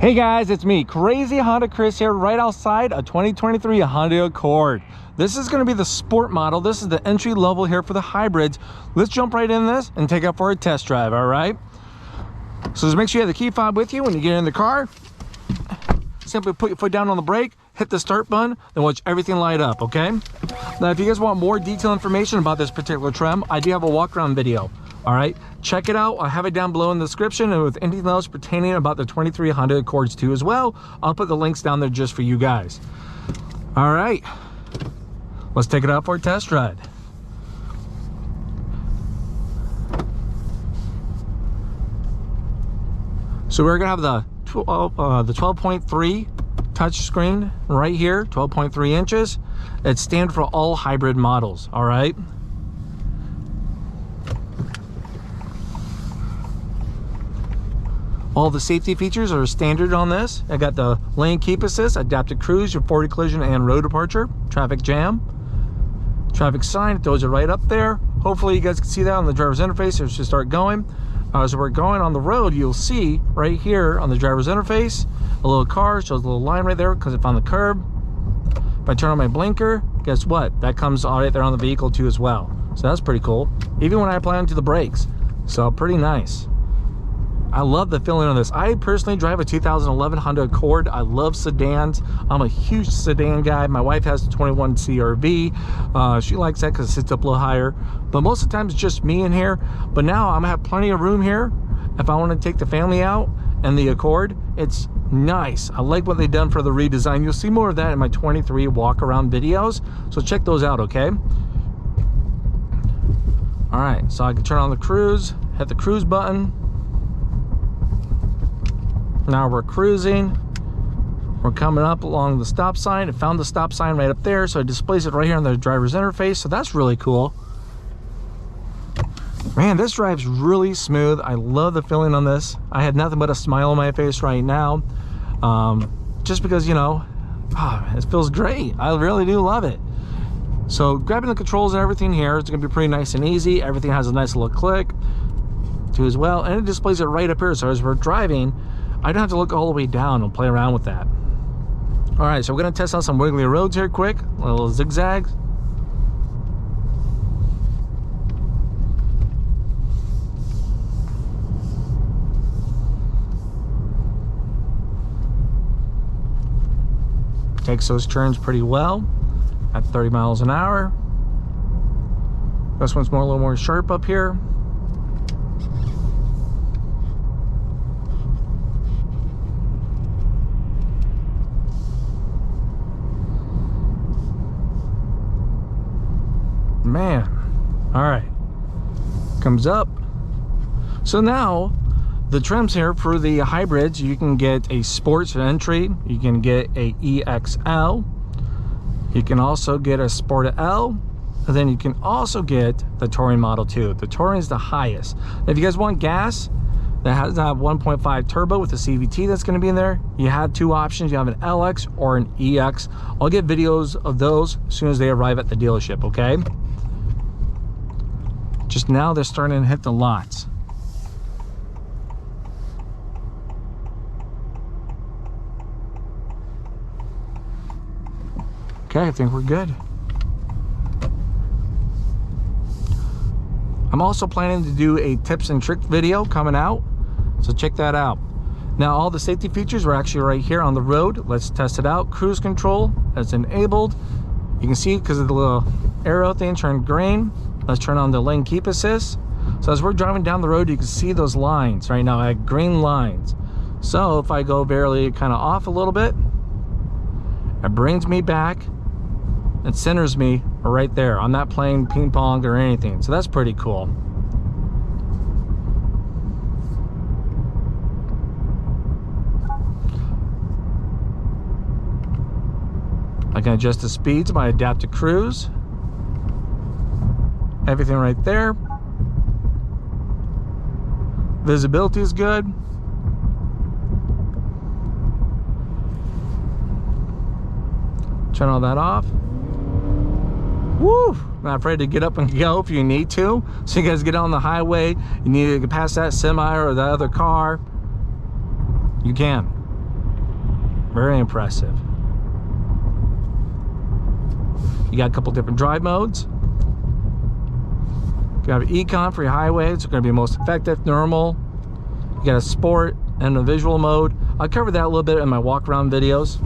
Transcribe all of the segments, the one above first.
Hey guys, it's me, Crazy Honda Chris here, right outside a 2023 Honda Accord. This is going to be the sport model. This is the entry level here for the hybrids. Let's jump right in this and take it for a test drive, all right? So just make sure you have the key fob with you when you get in the car. Simply put your foot down on the brake, hit the start button, then watch everything light up, okay? Now, if you guys want more detailed information about this particular trim, I do have a walk around video. All right, check it out. I'll have it down below in the description, and with anything else pertaining about the 23 Honda Accords too as well, I'll put the links down there just for you guys. All right, let's take it out for a test drive. So we're gonna have the 12.3 touch screen right here, 12.3 inches. It's standard for all hybrid models. All right. All the safety features are standard on this. I got the lane keep assist, adaptive cruise, your forward collision and road departure, traffic jam, traffic sign, it throws it right up there. Hopefully you guys can see that on the driver's interface. It should start going. As we're going on the road, you'll see right here on the driver's interface, a little car, shows a little line right there because it's on the curb. If I turn on my blinker, guess what? That comes right there on the vehicle too as well. So that's pretty cool. Even when I apply onto the brakes. So pretty nice. I love the feeling of this. I personally drive a 2011 Honda Accord. I love sedans. I'm a huge sedan guy. My wife has the 21 CRV. She likes that because it sits up a little higher. But most of the time it's just me in here. But now I'm gonna have plenty of room here. If I want to take the family out and the Accord, it's nice. I like what they've done for the redesign. You'll see more of that in my 23 walk around videos. So check those out, okay? All right, so I can turn on the cruise, hit the cruise button. Now we're cruising. We're coming up along the stop sign. It found the stop sign right up there, so it displays it right here on the driver's interface. So that's really cool. Man, this drives really smooth. I love the feeling on this. I had nothing but a smile on my face right now, just because, you know, it feels great. I really do love it. So grabbing the controls and everything here, it's gonna be pretty nice and easy. Everything has a nice little click too as well, and it displays it right up here. So as we're driving, I don't have to look all the way down and play around with that. All right, so we're gonna test out some wiggly roads here quick, little zigzags. Takes those turns pretty well at 30 miles an hour. This one's a little more sharp up here. Man, all right, comes up. So now the trims here for the hybrids, you can get a sports entry, you can get a EXL, you can also get a Sport L, and then you can also get the Touring Model 2. The Touring is the highest. If you guys want gas that has that 1.5 turbo with the CVT that's going to be in there, you have two options. You have an LX or an EX. I'll get videos of those as soon as they arrive at the dealership, okay? Just now they're starting to hit the lots. Okay, I think we're good. I'm also planning to do a tips and trick video coming out, so check that out. Now all the safety features are actually right here on the road. Let's test it out. Cruise control that's enabled. You can see because of the little arrow thing turned green. Let's turn on the lane keep assist. So as we're driving down the road, you can see those lines right now. I have green lines. So if I go barely kind of off a little bit, it brings me back. It centers me right there. I'm not playing ping pong or anything. So that's pretty cool. I can adjust the speeds by adaptive cruise. Everything right there. Visibility is good. Turn all that off. Woo! Not afraid to get up and go if you need to. So you guys get on the highway, you need to get past that semi or the other car, you can. Very impressive. You got a couple different drive modes. You have Econ for your highway. It's going to be most effective, normal. You got a sport and a visual mode. I'll cover that a little bit in my walk around videos.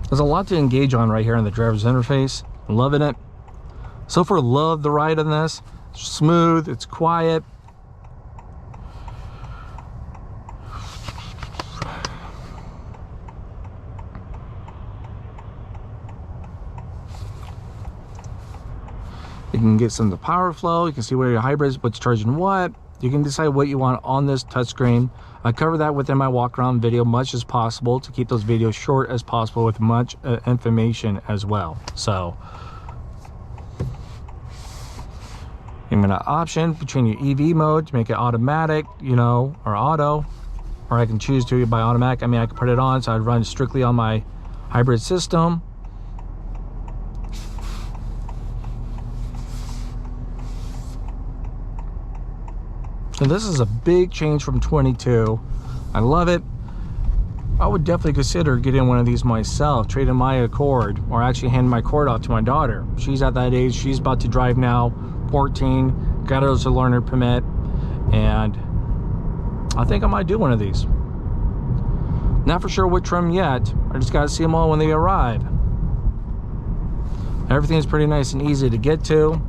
There's a lot to engage on right here in the driver's interface. I'm loving it. So far, love the ride on this. It's smooth, it's quiet. You can get some of the power flow. You can see where your hybrids, what's charging what. You can decide what you want on this touchscreen. I cover that within my walk around video much as possible to keep those videos short as possible with much information as well. So I'm going to option between your EV mode to make it automatic, you know, or auto, or I can choose to by automatic. I mean, I can put it on so I'd run strictly on my hybrid system. So this is a big change from 22. I love it. I would definitely consider getting one of these myself, trading my Accord, or actually hand my Accord off to my daughter. She's at that age. She's about to drive now, 14, got her as a learner permit, and I think I might do one of these. Not for sure what trim yet. I just got to see them all when they arrive. Everything's pretty nice and easy to get to.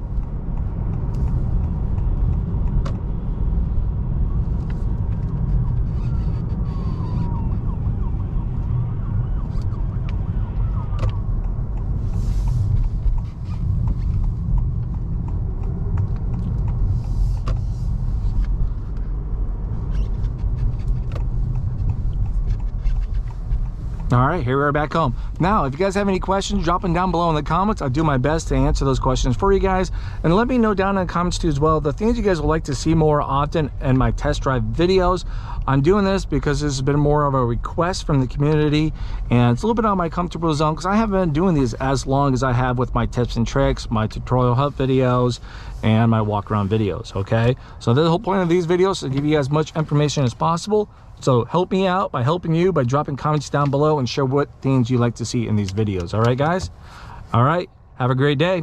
All right, here we are back home. Now, if you guys have any questions, drop them down below in the comments. I'll do my best to answer those questions for you guys. And let me know down in the comments too as well, the things you guys would like to see more often in my test drive videos. I'm doing this because this has been more of a request from the community, and it's a little bit out of my comfortable zone because I haven't been doing these as long as I have with my tips and tricks, my tutorial help videos, and my walk around videos, okay? So the whole point of these videos is to give you guys as much information as possible. So help me out by helping you by dropping comments down below and share what things you'd like to see in these videos. All right, guys? All right, have a great day.